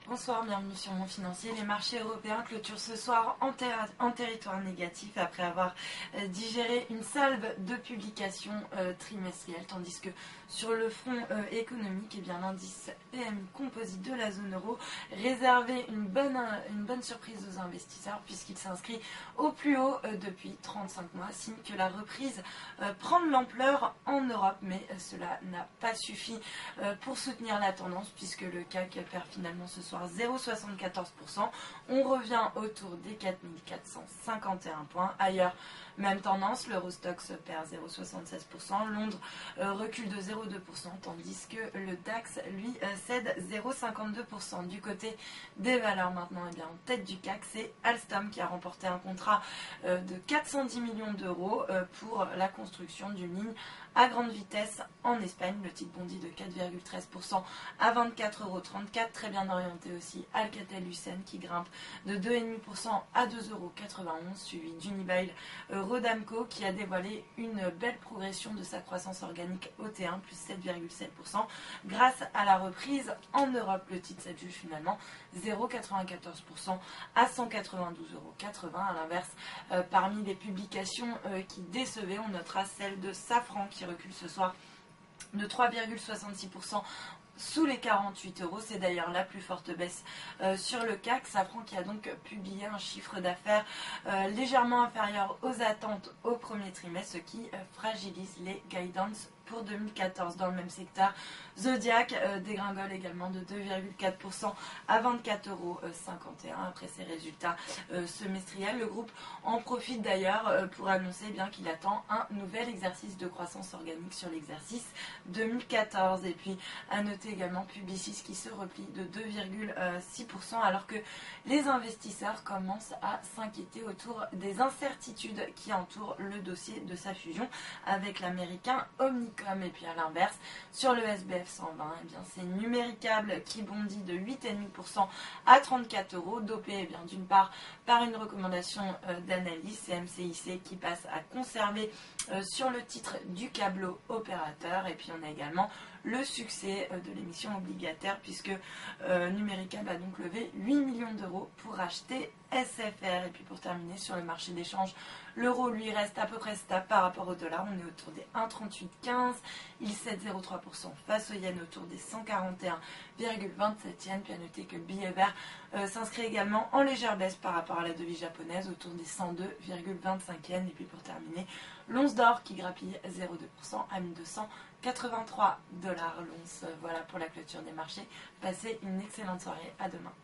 Bonsoir, bienvenue sur Mon Financier. Les marchés européens clôturent ce soir en territoire négatif après avoir digéré une salve de publications trimestrielles, tandis que sur le front économique, l'indice PMI composite de la zone euro réservait une bonne surprise aux investisseurs puisqu'il s'inscrit au plus haut depuis 35 mois, signe que la reprise prend de l'ampleur en Europe, mais cela n'a pas suffi pour soutenir la tendance puisque le CAC perd finalement ce soir 0,74%. On revient autour des 4451 points. Ailleurs, même tendance, l'Eurostoxx perd 0,76%, Londres recule de 0,2%, tandis que le DAX, lui, cède 0,52%. Du côté des valeurs maintenant, en tête du CAC, c'est Alstom qui a remporté un contrat de 410 millions d'euros pour la construction d'une ligne à grande vitesse en Espagne. Le titre bondit de 4,13% à 24,34 €, très bien orienté aussi Alcatel-Lucent qui grimpe de 2,5% à 2,91 €, suivi d'Unibail Rodamco qui a dévoilé une belle progression de sa croissance organique au T1, plus 7,7%, grâce à la reprise en Europe. Le titre s'adjuge finalement 0,94% à 192,80 €. À l'inverse, parmi les publications qui décevaient, on notera celle de Safran qui recule ce soir de 3,66% sous les 48 €. C'est d'ailleurs la plus forte baisse sur le CAC. Safran qui a donc publié un chiffre d'affaires légèrement inférieur aux attentes au premier trimestre, ce qui fragilise les guidance pour 2014. Dans le même secteur, Zodiac dégringole également de 2,4% à 24,51 € après ses résultats semestriels. Le groupe en profite d'ailleurs pour annoncer qu'il attend un nouvel exercice de croissance organique sur l'exercice 2014. Et puis à noter également Publicis qui se replie de 2,6% alors que les investisseurs commencent à s'inquiéter autour des incertitudes qui entourent le dossier de sa fusion avec l'américain Omnicom. Et puis à l'inverse, sur le SBF 120, c'est Numéricable qui bondit de 8,5% à 34 €, dopé d'une part par une recommandation d'analyse, c'est MCIC qui passe à conserver sur le titre du câbleau opérateur. Et puis on a également le succès de l'émission obligataire puisque Numéricable a donc levé 8 millions d'euros pour acheter SFR. Et puis pour terminer, sur le marché d'échange, l'euro lui reste à peu près stable par rapport au dollar. On est autour des 1,3815. Il cède 0,3% face au yen autour des 141,27 yens. Puis à noter que le billet vert s'inscrit également en légère baisse par rapport à la devise japonaise autour des 102,25 yens. Et puis pour terminer, l'once d'or qui grappille 0,2% à 1283 $ l'once. Voilà pour la clôture des marchés. Passez une excellente soirée. À demain.